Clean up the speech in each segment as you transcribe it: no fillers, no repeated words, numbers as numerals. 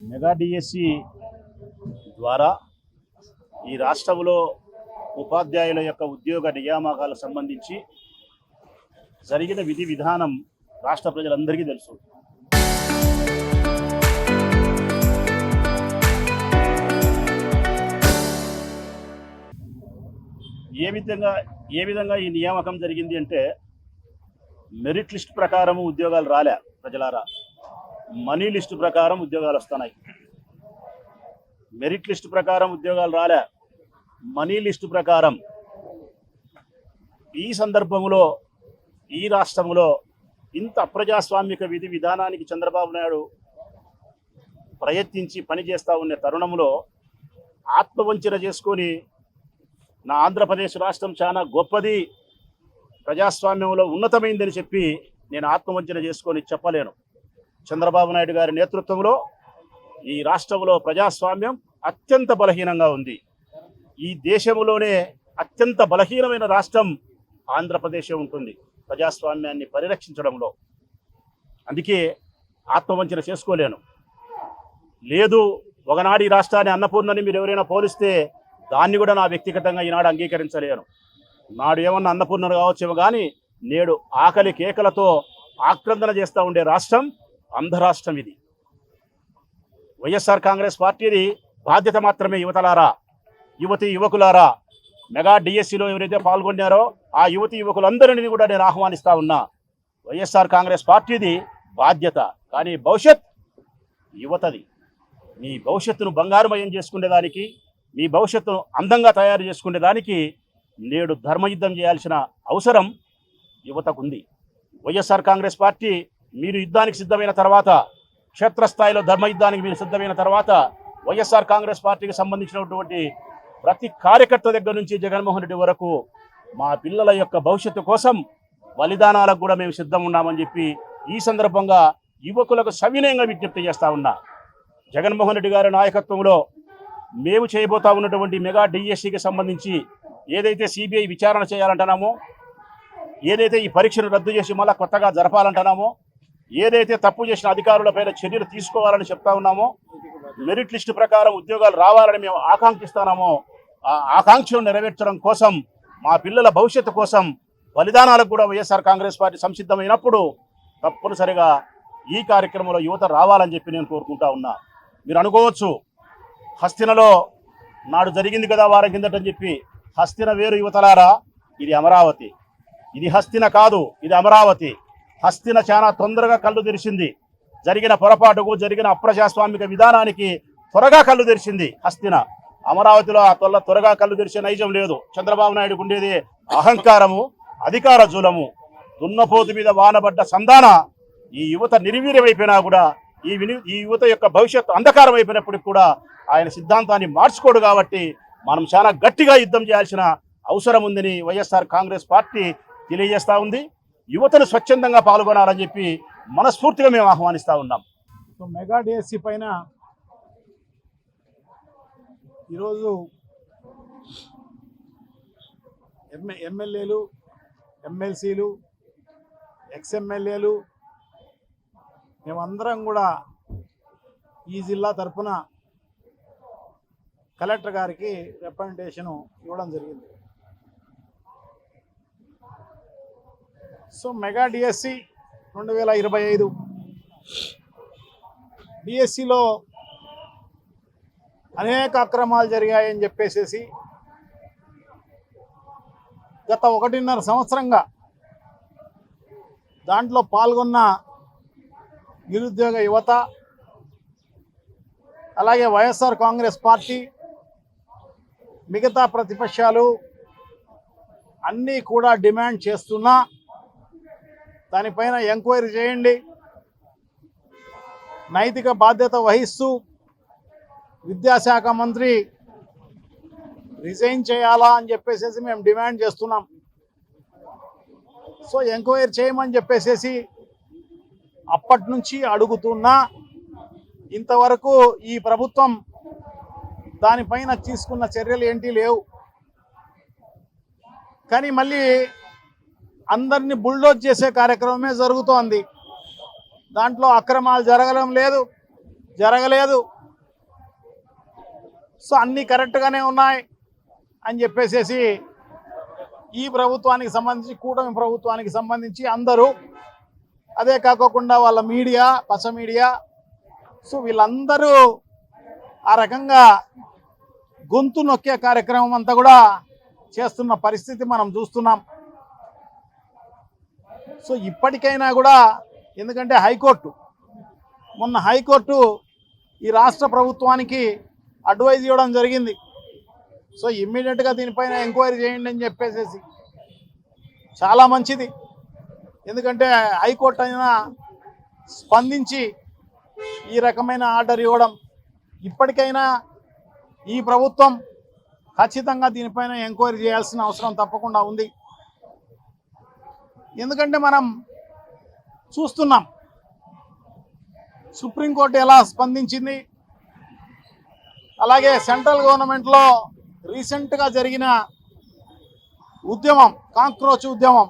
Mega DSC ద్వారా ఈ రాష్ట్రంలో ఉపాధ్యాయుల యొక్క ఉద్యోగ నియామకాలకు సంబంధించి జరిగిన విధి విధానం రాష్ట్ర ప్రజలందరికీ తెలుసు. ఏ విధంగా ఈ నియామకం జరిగింది అంటే, మెరిట్ లిస్ట్ ప్రకారం ఉద్యోగాలు రాలే ప్రజలారా, మనీ లిస్ట్ ప్రకారం ఉద్యోగాలు వస్తున్నాయి. మెరిట్ లిస్ట్ ప్రకారం ఉద్యోగాలు రాలే, మనీ లిస్ట్ ప్రకారం. ఈ సందర్భంలో ఈ రాష్ట్రంలో ఇంత అప్రజాస్వామిక విధి విధానానికి చంద్రబాబు నాయుడు ప్రయత్నించి పనిచేస్తూ ఉన్న తరుణంలో ఆత్మవంచన చేసుకొని, నా ఆంధ్రప్రదేశ్ రాష్ట్రం చాలా గొప్పది, ప్రజాస్వామ్యంలో ఉన్నతమైందని చెప్పి నేను ఆత్మవంచన చేసుకొని చెప్పలేను. చంద్రబాబు నాయుడు గారి నేతృత్వంలో ఈ రాష్ట్రంలో ప్రజాస్వామ్యం అత్యంత బలహీనంగా ఉంది. ఈ దేశంలోనే అత్యంత బలహీనమైన రాష్ట్రం ఆంధ్రప్రదేశ్ ఉంటుంది ప్రజాస్వామ్యాన్ని పరిరక్షించడంలో. అందుకే ఆత్మవంచన చేసుకోలేను. లేదు, ఒకనాడు ఈ రాష్ట్రాన్ని అన్నపూర్ణని మీరు ఎవరైనా పోలిస్తే దాన్ని కూడా నా వ్యక్తిగతంగా ఈనాడు అంగీకరించలేను. నాడు ఏమన్నా అన్నపూర్ణను కావచ్చేమో కానీ నేడు ఆకలి కేకలతో ఆక్రందన చేస్తూ ఉండే రాష్ట్రం ఆంధ్ర రాష్ట్రం. ఇది వైఎస్ఆర్ కాంగ్రెస్ పార్టీది బాధ్యత మాత్రమే. యువతలారా, యువకులారా, మెగా డిఎస్సిలో ఎవరైతే పాల్గొన్నారో ఆ యువకులందరినీ కూడా నేను ఆహ్వానిస్తా ఉన్నా. వైఎస్ఆర్ కాంగ్రెస్ పార్టీది బాధ్యత, కానీ భవిష్యత్ యువతది. మీ భవిష్యత్తును బంగారుమయం చేసుకునేదానికి, మీ భవిష్యత్తును అందంగా తయారు చేసుకునేదానికి నేడు ధర్మయుద్ధం చేయాల్సిన అవసరం యువతకు ఉంది. వైఎస్ఆర్ కాంగ్రెస్ పార్టీ మీరు యుద్ధానికి సిద్ధమైన తర్వాత, క్షేత్రస్థాయిలో ధర్మయుద్ధానికి మీరు సిద్ధమైన తర్వాత, వైఎస్ఆర్ కాంగ్రెస్ పార్టీకి సంబంధించినటువంటి ప్రతి కార్యకర్త దగ్గర నుంచి జగన్మోహన్ రెడ్డి వరకు మా పిల్లల యొక్క భవిష్యత్తు కోసం బలిదానాలకు కూడా మేము సిద్ధం ఉన్నామని చెప్పి ఈ సందర్భంగా యువకులకు సవినయంగా విజ్ఞప్తి చేస్తా ఉన్నా. జగన్మోహన్ రెడ్డి గారి నాయకత్వంలో మేము చేయబోతా ఉన్నటువంటి మెగా డిఎస్సికి సంబంధించి ఏదైతే సిబిఐ విచారణ చేయాలంటున్నామో, ఏదైతే ఈ పరీక్షను రద్దు చేసి మళ్ళీ కొత్తగా జరపాలంటున్నామో, ఏదైతే తప్పు చేసిన అధికారులపైన చర్యలు తీసుకోవాలని చెప్తా ఉన్నామో, మెరిట్ లిస్టు ప్రకారం ఉద్యోగాలు రావాలని మేము ఆకాంక్షిస్తున్నామో, ఆ ఆకాంక్షలు నెరవేర్చడం కోసం, మా పిల్లల భవిష్యత్తు కోసం బలిదానాలకు కూడా వైఎస్ఆర్ కాంగ్రెస్ పార్టీ సంసిద్ధమైనప్పుడు తప్పనిసరిగా ఈ కార్యక్రమంలో యువత రావాలని చెప్పి నేను కోరుకుంటా ఉన్నా. మీరు అనుకోవచ్చు, హస్తినలో నాడు జరిగింది కదా వారం కిందటని చెప్పి. హస్తిన వేరు యువతలారా, ఇది అమరావతి. ఇది హస్తిన కాదు, ఇది అమరావతి. హస్తిన చాలా తొందరగా కళ్ళు తెరిచింది. జరిగిన పొరపాటుకు, జరిగిన అప్రజాస్వామిక విధానానికి త్వరగా కళ్ళు తెరిచింది హస్తిన. అమరావతిలో ఆ త్వరగా కళ్ళు తెరిచే నైజం లేదు. చంద్రబాబు నాయుడుకు ఉండేది అహంకారము, అధికార జూలము. దున్నపోతు మీద వానబడ్డ సంధాన ఈ యువత నిర్వీర్యమైపోయినా కూడా, ఈ యువత యొక్క భవిష్యత్తు అంధకారం అయిపోయినప్పటికి కూడా ఆయన సిద్ధాంతాన్ని మార్చుకోడు. కాబట్టి మనం చాలా గట్టిగా యుద్ధం చేయాల్సిన అవసరం ఉందని వైఎస్ఆర్ కాంగ్రెస్ పార్టీ తెలియజేస్తూ ఉంది. యువతను స్వచ్ఛందంగా పాల్గొనాలని చెప్పి మనస్ఫూర్తిగా మేము ఆహ్వానిస్తూ ఉన్నాం. సో మెగా డిఎస్సి పైన ఈరోజు ఎమ్మెల్యేలు, ఎమ్మెల్సీలు, ఎక్స్ఎమ్మెల్యేలు మేమందరం కూడా ఈ జిల్లా తరఫున కలెక్టర్ గారికి రిప్రజెంటేషన్ ఇవ్వడం జరిగింది. సో మెగా డిఎస్సి 2025 డిఎస్సిలో అనేక అక్రమాలు జరిగాయని చెప్పేసి గత 1.5 సంవత్సరంగా దాంట్లో పాల్గొన్న నిరుద్యోగ యువత, అలాగే వైఎస్ఆర్ కాంగ్రెస్ పార్టీ, మిగతా ప్రతిపక్షాలు అన్నీ కూడా డిమాండ్ చేస్తున్నా దానిపైన ఎంక్వైరీ చేయండి, నైతిక బాధ్యత వహిస్తూ విద్యాశాఖ మంత్రి రిజైన్ చేయాలా అని చెప్పేసి మేము డిమాండ్ చేస్తున్నాం. సో ఎంక్వైరీ చేయమని చెప్పేసి అప్పటి నుంచి అడుగుతున్నా ఇంతవరకు ఈ ప్రభుత్వం దానిపైన తీసుకున్న చర్యలు ఏంటి లేవు. కానీ మళ్ళీ అందరినీ బుల్డోజ్ చేసే కార్యక్రమమే జరుగుతోంది. దాంట్లో అక్రమాలు జరగడం లేదు, జరగలేదు. సో అన్నీ కరెక్ట్గానే ఉన్నాయి అని చెప్పేసేసి ఈ ప్రభుత్వానికి సంబంధించి, కూటమి ప్రభుత్వానికి సంబంధించి అందరూ, అదే కాకోకుండా వాళ్ళ మీడియా, పచ్చ మీడియా, సో వీళ్ళందరూ ఆ రకంగా గొంతు నొక్కే కార్యక్రమం అంతా కూడా చేస్తున్న పరిస్థితి మనం చూస్తున్నాం. సో ఇప్పటికైనా కూడా, ఎందుకంటే మొన్న హైకోర్టు ఈ రాష్ట్ర ప్రభుత్వానికి అడ్వైజ్ ఇవ్వడం జరిగింది. సో ఇమ్మీడియట్గా దీనిపైన ఎంక్వైరీ చేయండి అని చెప్పేసేసి. చాలా మంచిది, ఎందుకంటే హైకోర్టు అయినా స్పందించి ఈ రకమైన ఆర్డర్ ఇవ్వడం. ఇప్పటికైనా ఈ ప్రభుత్వం ఖచ్చితంగా దీనిపైన ఎంక్వైరీ చేయాల్సిన అవసరం తప్పకుండా ఉంది. ఎందుకంటే మనం చూస్తున్నాం సుప్రీంకోర్టు ఎలా స్పందించింది, అలాగే సెంట్రల్ గవర్నమెంట్లో రీసెంట్గా జరిగిన ఉద్యమం, కాక్రోచ్ ఉద్యమం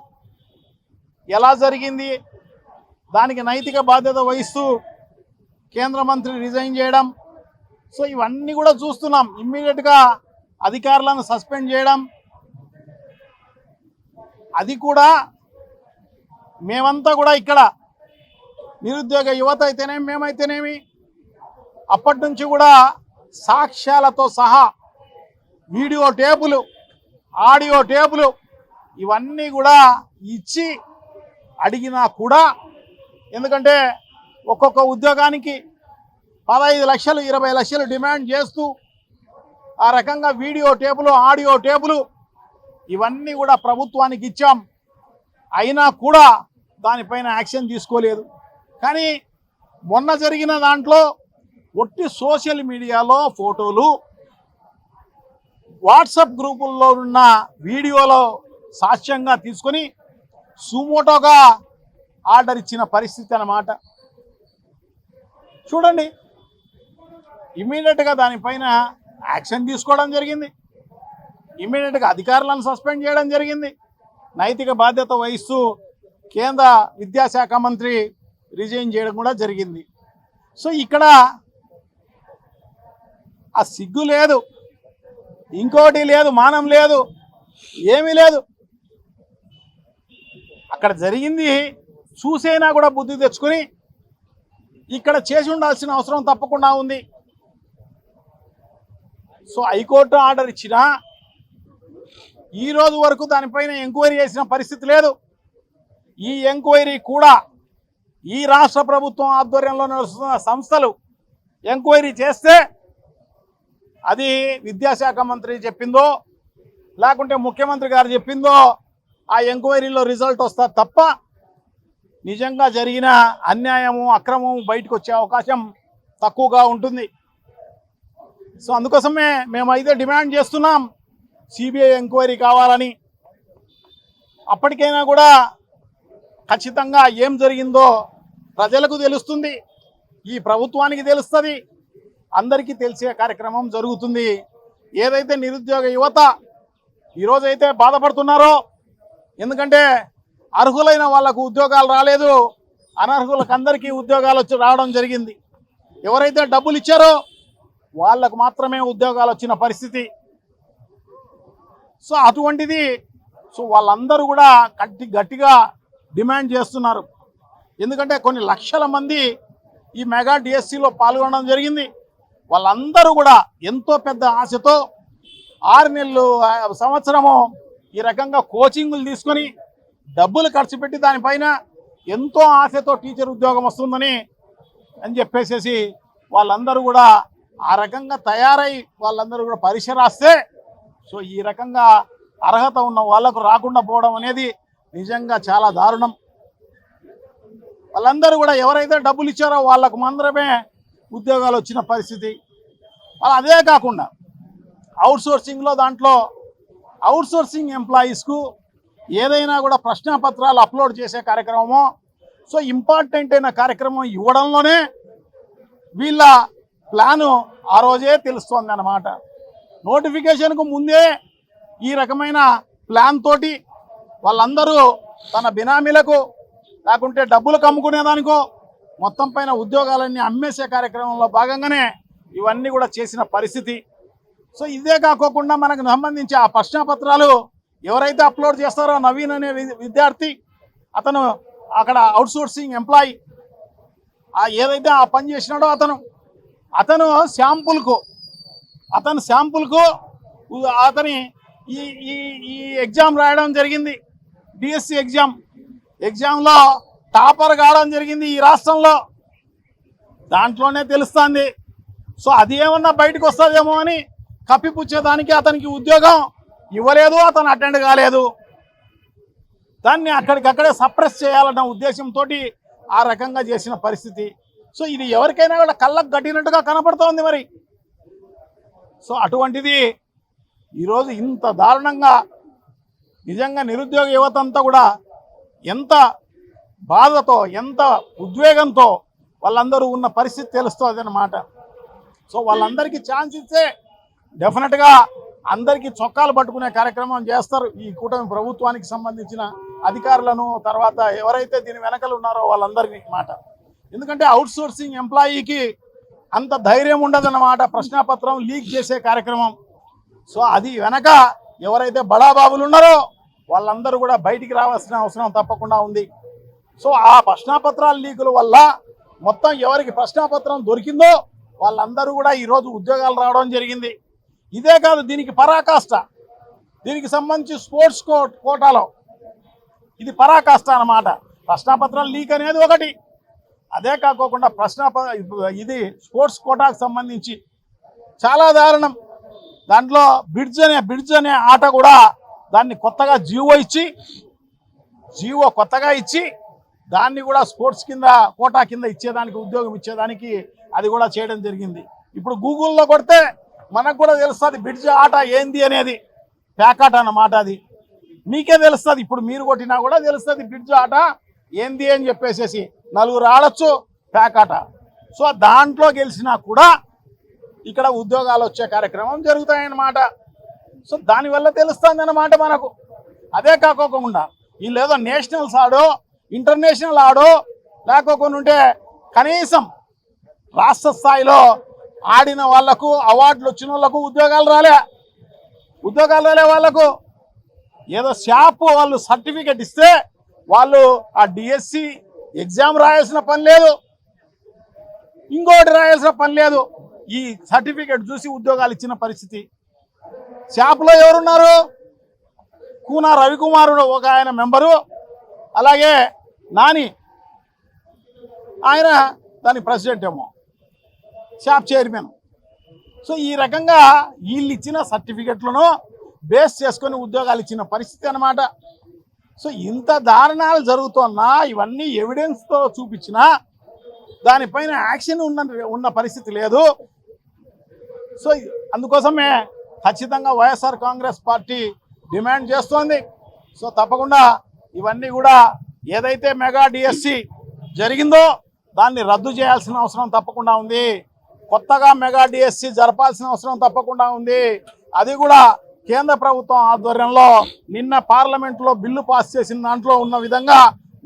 ఎలా జరిగింది, దానికి నైతిక బాధ్యత వహిస్తూ కేంద్ర మంత్రి రిజైన్ చేయడం. సో ఇవన్నీ కూడా చూస్తున్నాం. ఇమ్మీడియట్గా అధికారులను సస్పెండ్ చేయడం, అది కూడా మేమంతా కూడా ఇక్కడ నిరుద్యోగ యువత అయితేనేమి, మేమైతేనేమి అప్పటి నుంచి కూడా సాక్ష్యాలతో సహా వీడియో టేపులు, ఆడియో టేపులు ఇవన్నీ కూడా ఇచ్చి అడిగినా కూడా, ఎందుకంటే ఒక్కొక్క ఉద్యోగానికి 15 లక్షలు 20 లక్షలు డిమాండ్ చేస్తూ ఆ రకంగా వీడియో టేపులు, ఆడియో టేపులు ఇవన్నీ కూడా ప్రభుత్వానికి ఇచ్చాం. అయినా కూడా దానిపైన యాక్షన్ తీసుకోలేదు. కానీ మొన్న జరిగిన దాంట్లో ఒట్టి సోషల్ మీడియాలో ఫోటోలు, వాట్సాప్ గ్రూపుల్లో ఉన్న వీడియోలో సాక్ష్యంగా తీసుకొని సుమోటోగా ఆర్డర్ ఇచ్చిన పరిస్థితి అన్నమాట. చూడండి, ఇమ్మీడియట్గా దానిపైన యాక్షన్ తీసుకోవడం జరిగింది. ఇమ్మీడియట్గా అధికారులను సస్పెండ్ చేయడం జరిగింది. నైతిక బాధ్యత వహిస్తూ కేంద్ర విద్యాశాఖ మంత్రి రిజైన్ చేయడం కూడా జరిగింది. సో ఇక్కడ ఆ సిగ్గు లేదు, ఇంకోటి లేదు, మానం లేదు, ఏమీ లేదు. అక్కడ జరిగింది చూసైనా కూడా బుద్ధి తెచ్చుకొని ఇక్కడ చేసి ఉండాల్సిన అవసరం తప్పకుండా ఉంది. సో హైకోర్టు ఆర్డర్ ఇచ్చినా ఈ రోజు వరకు దానిపైన ఎంక్వైరీ చేసిన పరిస్థితి లేదు. ఈ ఎంక్వైరీ కూడా ఈ రాష్ట్ర ప్రభుత్వం ఆధ్వర్యంలో నడుస్తున్న సంస్థలు ఎంక్వైరీ చేస్తే అది విద్యాశాఖ మంత్రి చెప్పిందో లేకుంటే ముఖ్యమంత్రి గారు చెప్పిందో ఆ ఎంక్వైరీలో రిజల్ట్ వస్తా తప్ప నిజంగా జరిగిన అన్యాయము, అక్రమం బయటకు వచ్చే అవకాశం తక్కువగా ఉంటుంది. సో అందుకోసమే మేమైతే డిమాండ్ చేస్తున్నాం సిబిఐ ఎంక్వైరీ కావాలని. అప్పటికైనా కూడా ఖచ్చితంగా ఏం జరిగిందో ప్రజలకు తెలుస్తుంది, ఈ ప్రభుత్వానికి తెలుస్తుంది, అందరికీ తెలిసే కార్యక్రమం జరుగుతుంది. ఏదైతే నిరుద్యోగ యువత ఈరోజైతే బాధపడుతున్నారో, ఎందుకంటే అర్హులైన వాళ్లకు ఉద్యోగాలు రాలేదు, అనర్హులకు అందరికీ ఉద్యోగాలు రావడం జరిగింది. ఎవరైతే డబ్బులు ఇచ్చారో వాళ్ళకు మాత్రమే ఉద్యోగాలు వచ్చిన పరిస్థితి. సో అటువంటిది, సో వాళ్ళందరూ కూడా గట్టిగా డిమాండ్ చేస్తున్నారు. ఎందుకంటే కొన్ని లక్షల మంది ఈ మెగా డిఎస్సిలో పాల్గొనడం జరిగింది. వాళ్ళందరూ కూడా ఎంతో పెద్ద ఆశతో 6 నెలలు, సంవత్సరము ఈ రకంగా కోచింగులు తీసుకొని డబ్బులు ఖర్చు పెట్టి దానిపైన ఎంతో ఆశతో టీచర్ ఉద్యోగం వస్తుందని చెప్పేసేసి వాళ్ళందరూ కూడా ఆ రకంగా తయారై వాళ్ళందరూ కూడా పరీక్ష రాస్తే, సో ఈ రకంగా అర్హత ఉన్న వాళ్ళకు రాకుండా పోవడం అనేది నిజంగా చాలా దారుణం. వాళ్ళందరూ కూడా ఎవరైతే డబ్బులు ఇచ్చారో వాళ్ళకు మాత్రమే ఉద్యోగాలు వచ్చిన పరిస్థితి. అదే కాకుండా అవుట్సోర్సింగ్లో దాంట్లో అవుట్సోర్సింగ్ ఎంప్లాయీస్కు ఏదైనా కూడా ప్రశ్నపత్రాలు అప్లోడ్ చేసే కార్యక్రమమో, సో ఇంపార్టెంట్ అయిన కార్యక్రమం ఇవ్వడంలోనే వీళ్ళ ప్లాను ఆ రోజే తెలుస్తోంది అన్నమాట. నోటిఫికేషన్కు ముందే ఈ రకమైన ప్లాన్ తోటి వాళ్ళందరూ తన బినామీలకు లేకుంటే డబ్బులు కమ్ముకునేదానికో మొత్తం పైన ఉద్యోగాలన్నీ అమ్మేసే కార్యక్రమంలో భాగంగానే ఇవన్నీ కూడా చేసిన పరిస్థితి. సో ఇదే కాకోకుండా మనకు సంబంధించి ఆ ప్రశ్నపత్రాలు ఎవరైతే అప్లోడ్ చేస్తారో నవీన్ అనే విద్యార్థి, అతను అక్కడ అవుట్సోర్సింగ్ ఎంప్లాయీ, ఏదైతే ఆ పని చేసినాడో అతను శాంపుల్కు అతని ఈ ఎగ్జామ్ రాయడం జరిగింది. డిఎస్సి ఎగ్జామ్లో టాపర్ కావడం జరిగింది ఈ రాష్ట్రంలో. దాంట్లోనే తెలుస్తుంది. సో అది ఏమన్నా బయటకు వస్తుందేమో అని కప్పిపుచ్చేదానికి అతనికి ఉద్యోగం ఇవ్వలేదు, అతను అటెండ్ కాలేదు. దాన్ని అక్కడికక్కడే సప్రెస్ చేయాలన్న ఉద్దేశంతో ఆ రకంగా చేసిన పరిస్థితి. సో ఇది ఎవరికైనా కూడా కళ్ళకు కట్టినట్టుగా కనపడుతోంది మరి. సో అటువంటిది ఈరోజు ఇంత దారుణంగా నిజంగా నిరుద్యోగ యువత అంతా కూడా ఎంత బాధతో, ఎంత ఉద్వేగంతో వాళ్ళందరూ ఉన్న పరిస్థితి తెలుస్తుంది అన్నమాట. సో వాళ్ళందరికీ ఛాన్స్ ఇస్తే డెఫినెట్గా అందరికీ చొక్కాలు పట్టుకునే కార్యక్రమం చేస్తారు ఈ కూటమి ప్రభుత్వానికి సంబంధించిన అధికారులను, తర్వాత ఎవరైతే దీని వెనకలు ఉన్నారో వాళ్ళందరినీ మాట. ఎందుకంటే అవుట్సోర్సింగ్ ఎంప్లాయీకి అంత ధైర్యం ఉండదన్నమాట ప్రశ్నాపత్రం లీక్ చేసే కార్యక్రమం. సో అది వెనక ఎవరైతే బడాబాబులు ఉన్నారో వాళ్ళందరూ కూడా బయటికి రావాల్సిన అవసరం తప్పకుండా ఉంది. సో ఆ ప్రశ్నాపత్రాల లీకుల వల్ల మొత్తం ఎవరికి ప్రశ్నాపత్రం దొరికిందో వాళ్ళందరూ కూడా ఈరోజు ఉద్యోగాలు రావడం జరిగింది. ఇదే కాదు, దీనికి పరాకాష్ట, దీనికి సంబంధించి స్పోర్ట్స్ కోటాలో ఇది పరాకాష్ట అన్నమాట. ప్రశ్నాపత్రాలు లీక్ అనేది ఒకటి, అదే కాకోకుండా ఇది స్పోర్ట్స్ కోటాకు సంబంధించి చాలా దారుణం. దాంట్లో బ్రిడ్జ్ అనే ఆట కూడా దాన్ని కొత్తగా జీవో కొత్తగా ఇచ్చి దాన్ని కూడా స్పోర్ట్స్ కోటా కింద ఇచ్చేదానికి, ఉద్యోగం ఇచ్చేదానికి అది కూడా చేయడం జరిగింది. ఇప్పుడు గూగుల్లో కొడితే మనకు కూడా తెలుస్తుంది బ్రిడ్జ్ ఆట ఏంది అనేది. ప్యాకాట అన్నమాట, అది మీకే తెలుస్తుంది. ఇప్పుడు మీరు కొట్టినా కూడా తెలుస్తుంది బ్రిడ్జ్ ఆట ఏంది అని చెప్పేసి. నలుగురు ఆడొచ్చు ప్యాకాట. సో దాంట్లో గెలిచినా కూడా ఇక్కడ ఉద్యోగాలు వచ్చే కార్యక్రమం జరుగుతాయన్నమాట. సో దానివల్ల తెలుస్తుంది అన్నమాట మనకు. అదే కాకోకుండా వీళ్ళు ఏదో నేషనల్స్ ఆడో ఇంటర్నేషనల్ ఆడో లేకోకుండా ఉంటే కనీసం రాష్ట్ర స్థాయిలో ఆడిన వాళ్లకు, అవార్డులు వచ్చిన వాళ్ళకు ఉద్యోగాలు రాలే వాళ్ళకు. ఏదో షాపు వాళ్ళు సర్టిఫికెట్ ఇస్తే వాళ్ళు ఆ డిఎస్సి ఎగ్జామ్ రాయాల్సిన పని లేదు, ఇంకోటి రాయాల్సిన పని లేదు. ఈ సర్టిఫికెట్ చూసి ఉద్యోగాలు ఇచ్చిన పరిస్థితి. షాపులో ఎవరున్నారు? కూనా రవికుమారుడు ఒక ఆయన మెంబరు, అలాగే నాని ఆయన దాని ప్రెసిడెంట్ ఏమో, షాప్ చైర్మన్. సో ఈ రకంగా వీళ్ళు ఇచ్చిన సర్టిఫికెట్లను బేస్ చేసుకొని ఉద్యోగాలు ఇచ్చిన పరిస్థితి అన్నమాట. సో ఇంత దారుణాలు జరుగుతున్నా ఇవన్నీ ఎవిడెన్స్తో చూపించినా దానిపైన యాక్షన్ ఉన్న పరిస్థితి లేదు. సో అందుకోసమే ఖచ్చితంగా వైఎస్ఆర్ కాంగ్రెస్ పార్టీ డిమాండ్ చేస్తోంది. సో తప్పకుండా ఇవన్నీ కూడా ఏదైతే మెగా డిఎస్సి జరిగిందో దాన్ని రద్దు చేయాల్సిన అవసరం తప్పకుండా ఉంది. కొత్తగా మెగా డిఎస్సి జరపాల్సిన అవసరం తప్పకుండా ఉంది. అది కూడా కేంద్ర ప్రభుత్వం ఆధ్వర్యంలో నిన్న పార్లమెంట్లో బిల్లు పాస్ చేసిన దాంట్లో ఉన్న విధంగా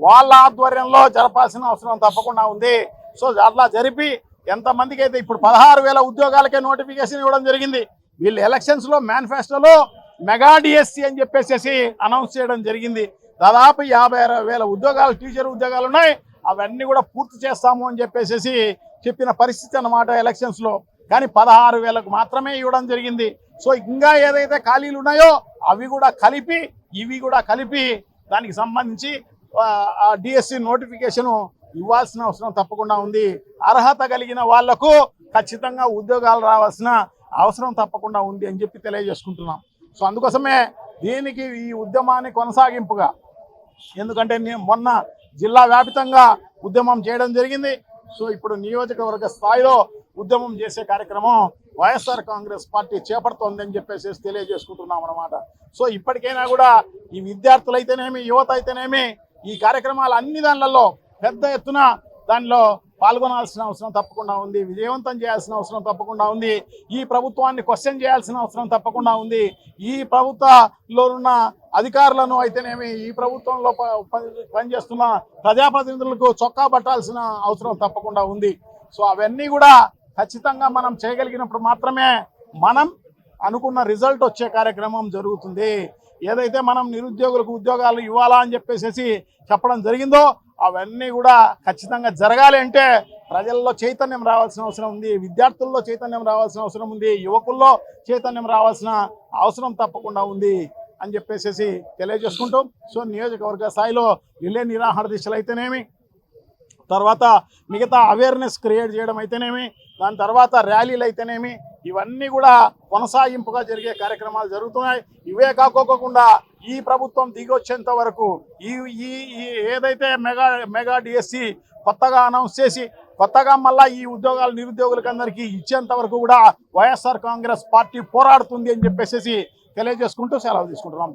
వాళ్ళ ఆధ్వర్యంలో జరపాల్సిన అవసరం తప్పకుండా ఉంది. సో అట్లా జరిపి ఎంతమందికి అయితే ఇప్పుడు 16,000 ఉద్యోగాలకే నోటిఫికేషన్ ఇవ్వడం జరిగింది. వీళ్ళు ఎలక్షన్స్లో మేనిఫెస్టోలో మెగా డిఎస్సి అని చెప్పేసి అనౌన్స్ చేయడం జరిగింది. దాదాపు 56,000 ఉద్యోగాలు, టీచర్ ఉద్యోగాలు ఉన్నాయి, అవన్నీ కూడా పూర్తి చేస్తాము అని చెప్పేసి చెప్పిన పరిస్థితి అన్నమాట ఎలక్షన్స్లో. కానీ 16,000కు మాత్రమే ఇవ్వడం జరిగింది. సో ఇంకా ఏదైతే ఖాళీలు ఉన్నాయో అవి కూడా కలిపి, ఇవి కూడా కలిపి దానికి సంబంధించి డిఎస్సి నోటిఫికేషను ఇవ్వాల్సిన అవసరం తప్పకుండా ఉంది. అర్హత కలిగిన వాళ్లకు ఖచ్చితంగా ఉద్యోగాలు రావాల్సిన అవసరం తప్పకుండా ఉంది అని చెప్పి తెలియజేసుకుంటున్నాం. సో అందుకోసమే దీనికి ఈ ఉద్యమాన్ని కొనసాగింపుగా, ఎందుకంటే మొన్న జిల్లా వ్యాప్తంగా ఉద్యమం చేయడం జరిగింది. సో ఇప్పుడు నియోజకవర్గ స్థాయిలో ఉద్యమం చేసే కార్యక్రమం వైఎస్ఆర్ కాంగ్రెస్ పార్టీ చేపడుతోందని చెప్పేసి తెలియజేసుకుంటున్నాం అన్నమాట. సో ఇప్పటికైనా కూడా ఈ విద్యార్థులు అయితేనేమి, యువత అయితేనేమి ఈ కార్యక్రమాలు అన్ని దానిలలో పెద్ద ఎత్తున దానిలో పాల్గొనాల్సిన అవసరం తప్పకుండా ఉంది. విజయవంతం చేయాల్సిన అవసరం తప్పకుండా ఉంది. ఈ ప్రభుత్వాన్ని క్వశ్చన్ చేయాల్సిన అవసరం తప్పకుండా ఉంది. ఈ ప్రభుత్వంలో ఉన్న అధికారులను అయితేనేమి ఈ ప్రభుత్వంలో పనిచేస్తున్న ప్రజాప్రతినిధులకు చొక్కా పట్టాల్సిన అవసరం తప్పకుండా ఉంది. సో అవన్నీ కూడా ఖచ్చితంగా మనం చేయగలిగినప్పుడు మాత్రమే మనం అనుకున్న రిజల్ట్ వచ్చే కార్యక్రమం జరుగుతుంది. ఏదైతే మనం నిరుద్యోగులకు ఉద్యోగాలు ఇవ్వాలా అని చెప్పేసి చెప్పడం జరిగిందో అవన్నీ కూడా ఖచ్చితంగా జరగాలి అంటే ప్రజల్లో చైతన్యం రావాల్సిన అవసరం ఉంది, విద్యార్థుల్లో చైతన్యం రావాల్సిన అవసరం ఉంది, యువకుల్లో చైతన్యం రావాల్సిన అవసరం తప్పకుండా ఉంది అని చెప్పేసి తెలియజేసుకుంటూ, సో నియోజకవర్గ స్థాయిలో రిలే నిరాహార దీక్షలు అయితేనేమి, తర్వాత మిగతా అవేర్నెస్ క్రియేట్ చేయడం అయితేనేమి, దాని తర్వాత ర్యాలీలు అయితేనేమి, ఇవన్నీ కూడా కొనసాగింపుగా జరిగే కార్యక్రమాలు జరుగుతున్నాయి. ఇవే కాకోకుండా ఈ ప్రభుత్వం దిగొచ్చేంత వరకు ఈ ఏదైతే మెగా డిఎస్సి కొత్తగా అనౌన్స్ చేసి కొత్తగా మళ్ళీ ఈ ఉద్యోగాలు నిరుద్యోగులకు అందరికీ ఇచ్చేంత వరకు కూడా వైఎస్ఆర్ కాంగ్రెస్ పార్టీ పోరాడుతుంది అని చెప్పేసి తెలియజేసుకుంటూ సెలవు తీసుకుంటున్నాం.